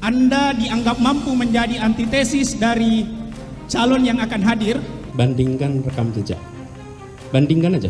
Anda dianggap mampu menjadi antitesis dari calon yang akan hadir. Bandingkan rekam jejak. Bandingkan aja.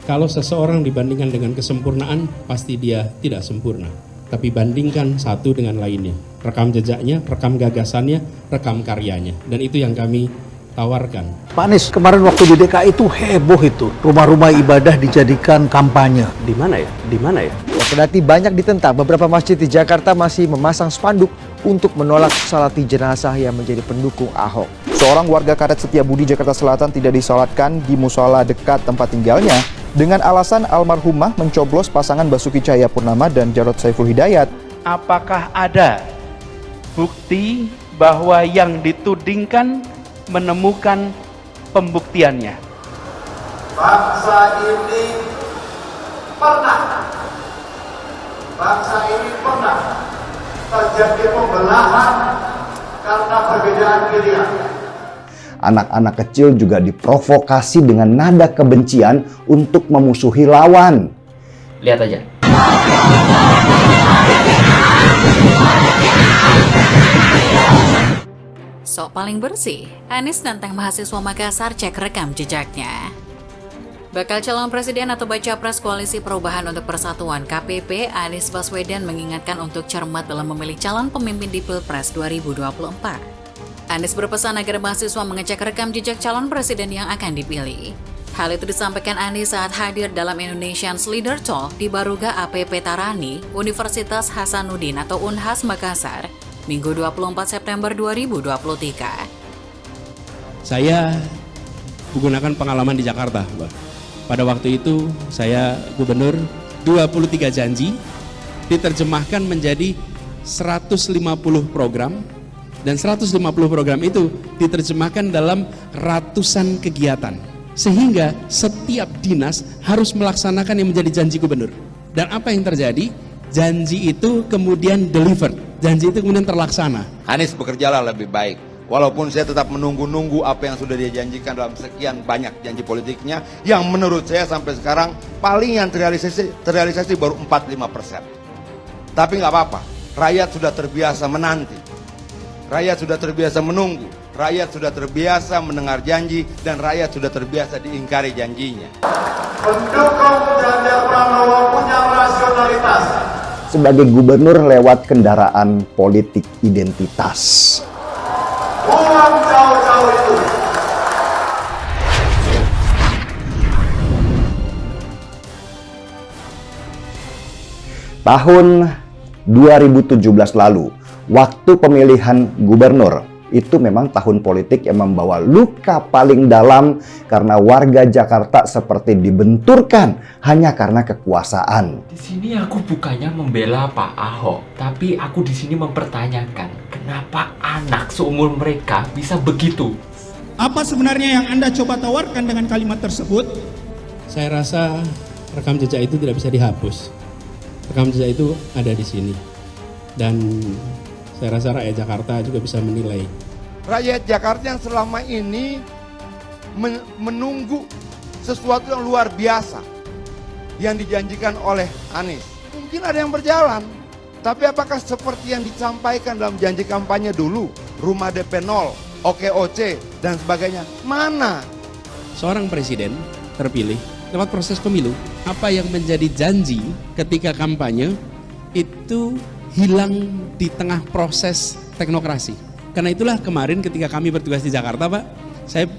Kalau seseorang dibandingkan dengan kesempurnaan, pasti dia tidak sempurna. Tapi bandingkan satu dengan lainnya. Rekam jejaknya, rekam gagasannya, rekam karyanya. Dan itu yang kami tawarkan. Pak Anies, kemarin waktu di DKI itu heboh itu. Rumah-rumah ibadah dijadikan kampanye. Di mana ya? Di mana ya? Kendati banyak ditentang, beberapa masjid di Jakarta masih memasang spanduk untuk menolak salati jenazah yang menjadi pendukung Ahok. Seorang warga Karet Setiabudi, Jakarta Selatan tidak disolatkan di musola dekat tempat tinggalnya dengan alasan almarhumah mencoblos pasangan Basuki Cahayapurnama dan Jarod Saiful Hidayat. Apakah ada bukti bahwa yang ditudingkan menemukan pembuktiannya? Bangsa ini pernah terjadi pembelahan karena perbedaan pilihan. Anak-anak kecil juga diprovokasi dengan nada kebencian untuk memusuhi lawan. Lihat aja. Sok paling bersih, Anies nantang mahasiswa Makassar cek rekam jejaknya. Bakal calon presiden atau baca pres Koalisi Perubahan untuk Persatuan KPP, Anies Baswedan mengingatkan untuk cermat dalam memilih calon pemimpin di Pilpres 2024. Anies berpesan agar mahasiswa mengecek rekam jejak calon presiden yang akan dipilih. Hal itu disampaikan Anies saat hadir dalam Indonesian Leader Talk di Baruga APP Tarani, Universitas Hasanuddin atau Unhas Makassar, Minggu 24 September 2023. Saya menggunakan pengalaman di Jakarta, Mbak. Pada waktu itu saya gubernur, 23 janji diterjemahkan menjadi 150 program, dan 150 program itu diterjemahkan dalam ratusan kegiatan. Sehingga setiap dinas harus melaksanakan yang menjadi janji gubernur. Dan apa yang terjadi? Janji itu kemudian delivered, janji itu kemudian terlaksana. Anies bekerjalah lebih baik. Walaupun saya tetap menunggu-nunggu apa yang sudah dia janjikan dalam sekian banyak janji politiknya, yang menurut saya sampai sekarang paling yang terrealisasi baru 45%. Tapi nggak apa-apa, rakyat sudah terbiasa menanti, rakyat sudah terbiasa menunggu, rakyat sudah terbiasa mendengar janji, dan rakyat sudah terbiasa diingkari janjinya. Pendukung Ganjar Pranowo punya rasionalitas. Sebagai gubernur lewat kendaraan politik identitas. Buang jauh-jauh itu. Tahun 2017 lalu, waktu pemilihan gubernur, itu memang tahun politik yang membawa luka paling dalam karena warga Jakarta seperti dibenturkan hanya karena kekuasaan. Di sini aku bukannya membela Pak Ahok, tapi aku di sini mempertanyakan kenapa anak seumur mereka bisa begitu. Apa sebenarnya yang Anda coba tawarkan dengan kalimat tersebut? Saya rasa rekam jejak itu tidak bisa dihapus. Rekam jejak itu ada di sini. Dan saya rasa rakyat Jakarta juga bisa menilai. Rakyat Jakarta yang selama ini menunggu sesuatu yang luar biasa yang dijanjikan oleh Anies. Mungkin ada yang berjalan, tapi apakah seperti yang disampaikan dalam janji kampanye dulu, rumah DP 0, OKOC, dan sebagainya, mana? Seorang presiden terpilih lewat proses pemilu, apa yang menjadi janji ketika kampanye itu hilang di tengah proses teknokrasi. Karena itulah kemarin ketika kami bertugas di Jakarta, Pak,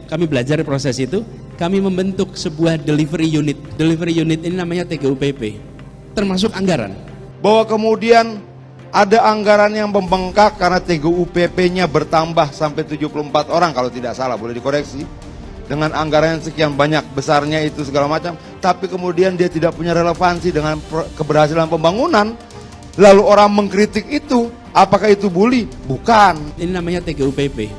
kami belajar proses itu, kami membentuk sebuah delivery unit. Delivery unit ini namanya TGUPP, termasuk anggaran. Bahwa kemudian ada anggaran yang membengkak karena TGUPP-nya bertambah sampai 74 orang kalau tidak salah, boleh dikoreksi. Dengan anggaran yang sekian banyak besarnya itu segala macam, tapi kemudian dia tidak punya relevansi dengan keberhasilan pembangunan. Lalu orang mengkritik itu, apakah itu bully? Bukan. Ini namanya TGUPP.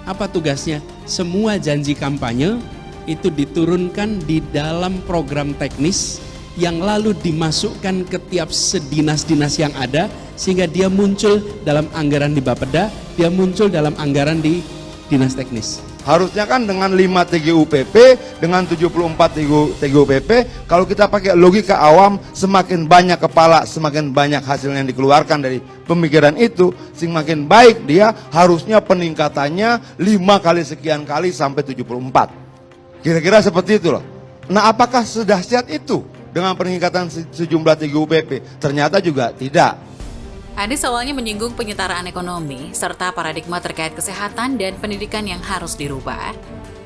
Apa tugasnya? Semua janji kampanye itu diturunkan di dalam program teknis yang lalu dimasukkan ke tiap sedinas-dinas yang ada, sehingga dia muncul dalam anggaran di Bapeda, dia muncul dalam anggaran di dinas teknis. Harusnya kan dengan 5 TGUPP, dengan 74 TGUPP, kalau kita pakai logika awam, semakin banyak kepala, semakin banyak hasil yang dikeluarkan dari pemikiran itu, semakin baik dia, harusnya peningkatannya 5 kali sekian kali sampai 74. Kira-kira seperti itu loh. Nah, apakah sedahsyat itu dengan peningkatan sejumlah TGUPP? Ternyata juga tidak. Anies awalnya menyinggung penyetaraan ekonomi, serta paradigma terkait kesehatan dan pendidikan yang harus dirubah.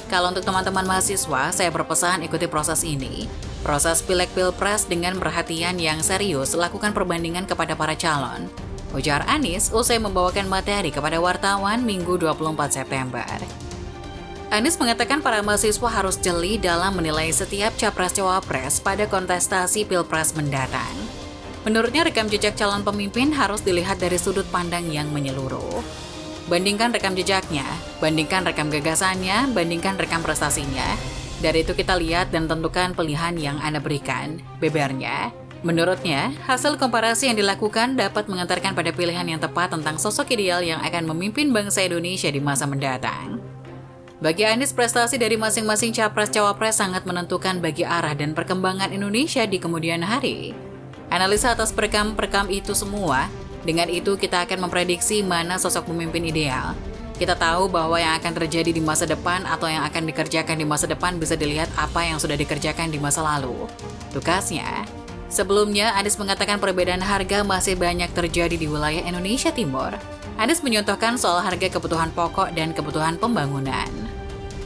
Kalau untuk teman-teman mahasiswa, saya berpesan ikuti proses ini. Proses Pileg Pilpres dengan perhatian yang serius, lakukan perbandingan kepada para calon. Ujar Anies usai membawakan materi kepada wartawan Minggu 24 September. Anies mengatakan para mahasiswa harus jeli dalam menilai setiap capres-cawapres pada kontestasi Pilpres mendatang. Menurutnya rekam jejak calon pemimpin harus dilihat dari sudut pandang yang menyeluruh. Bandingkan rekam jejaknya, bandingkan rekam gagasannya, bandingkan rekam prestasinya. Dari itu kita lihat dan tentukan pilihan yang Anda berikan, bebernya. Menurutnya, hasil komparasi yang dilakukan dapat mengantarkan pada pilihan yang tepat tentang sosok ideal yang akan memimpin bangsa Indonesia di masa mendatang. Bagi Anies, prestasi dari masing-masing capres-cawapres sangat menentukan bagi arah dan perkembangan Indonesia di kemudian hari. Analisa atas perekam itu semua, dengan itu kita akan memprediksi mana sosok pemimpin ideal. Kita tahu bahwa yang akan terjadi di masa depan atau yang akan dikerjakan di masa depan bisa dilihat apa yang sudah dikerjakan di masa lalu. Tukasnya, sebelumnya Anies mengatakan perbedaan harga masih banyak terjadi di wilayah Indonesia Timur. Anies menyontohkan soal harga kebutuhan pokok dan kebutuhan pembangunan.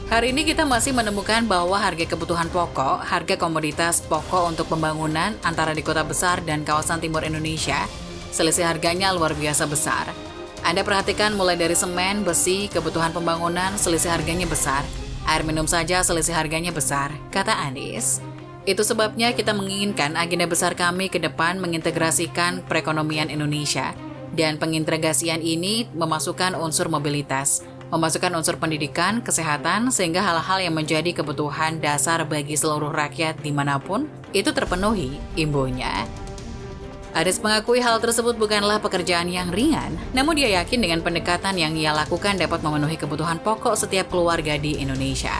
Hari ini kita masih menemukan bahwa harga kebutuhan pokok, harga komoditas pokok untuk pembangunan antara di kota besar dan kawasan timur Indonesia, selisih harganya luar biasa besar. Anda perhatikan mulai dari semen, besi, kebutuhan pembangunan, selisih harganya besar. Air minum saja selisih harganya besar, kata Anies. Itu sebabnya kita menginginkan agenda besar kami ke depan mengintegrasikan perekonomian Indonesia. Dan pengintegrasian ini memasukkan unsur mobilitas, memasukkan unsur pendidikan, kesehatan, sehingga hal-hal yang menjadi kebutuhan dasar bagi seluruh rakyat dimanapun itu terpenuhi, imbunya. Anies mengakui hal tersebut bukanlah pekerjaan yang ringan, namun dia yakin dengan pendekatan yang ia lakukan dapat memenuhi kebutuhan pokok setiap keluarga di Indonesia.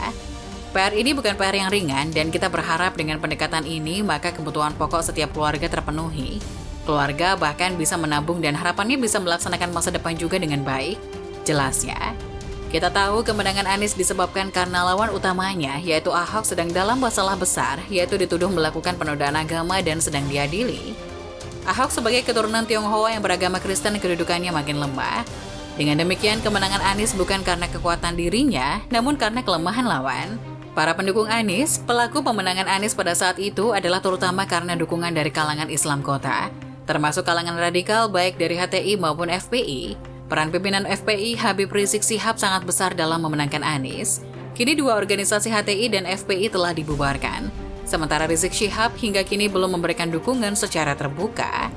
PR ini bukan PR yang ringan dan kita berharap dengan pendekatan ini maka kebutuhan pokok setiap keluarga terpenuhi. Keluarga bahkan bisa menabung dan harapannya bisa melaksanakan masa depan juga dengan baik. Jelasnya, kita tahu kemenangan Anies disebabkan karena lawan utamanya, yaitu Ahok sedang dalam masalah besar, yaitu dituduh melakukan penodaan agama dan sedang diadili. Ahok sebagai keturunan Tionghoa yang beragama Kristen kedudukannya makin lemah. Dengan demikian, kemenangan Anies bukan karena kekuatan dirinya, namun karena kelemahan lawan. Para pendukung Anies, pelaku pemenangan Anies pada saat itu adalah terutama karena dukungan dari kalangan Islam kota, termasuk kalangan radikal baik dari HTI maupun FPI. Peran pimpinan FPI Habib Rizik Syihab sangat besar dalam memenangkan Anies. Kini dua organisasi HTI dan FPI telah dibubarkan. Sementara Rizik Syihab hingga kini belum memberikan dukungan secara terbuka.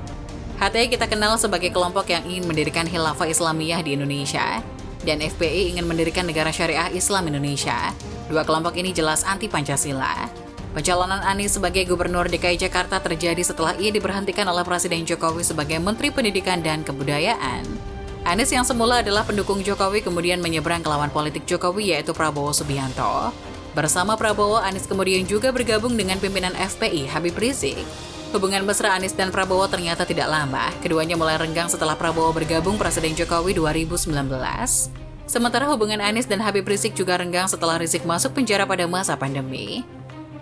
HTI kita kenal sebagai kelompok yang ingin mendirikan Khilafah Islamiyah di Indonesia. Dan FPI ingin mendirikan negara syariah Islam Indonesia. Dua kelompok ini jelas anti-Pancasila. Pencalonan Anies sebagai Gubernur DKI Jakarta terjadi setelah ia diberhentikan oleh Presiden Jokowi sebagai Menteri Pendidikan dan Kebudayaan. Anies yang semula adalah pendukung Jokowi kemudian menyeberang ke lawan politik Jokowi yaitu Prabowo Subianto. Bersama Prabowo, Anies kemudian juga bergabung dengan pimpinan FPI Habib Rizik. Hubungan mesra Anies dan Prabowo ternyata tidak lama. Keduanya mulai renggang setelah Prabowo bergabung Presiden Jokowi 2019. Sementara hubungan Anies dan Habib Rizik juga renggang setelah Rizik masuk penjara pada masa pandemi.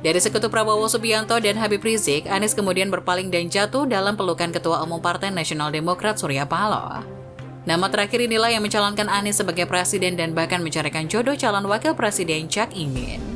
Dari sekutu Prabowo Subianto dan Habib Rizik, Anies kemudian berpaling dan jatuh dalam pelukan Ketua Umum Partai Nasional Demokrat Surya Paloh. Nama terakhir inilah yang mencalonkan Anies sebagai presiden dan bahkan mencarikan jodoh calon wakil presiden Cak Imin.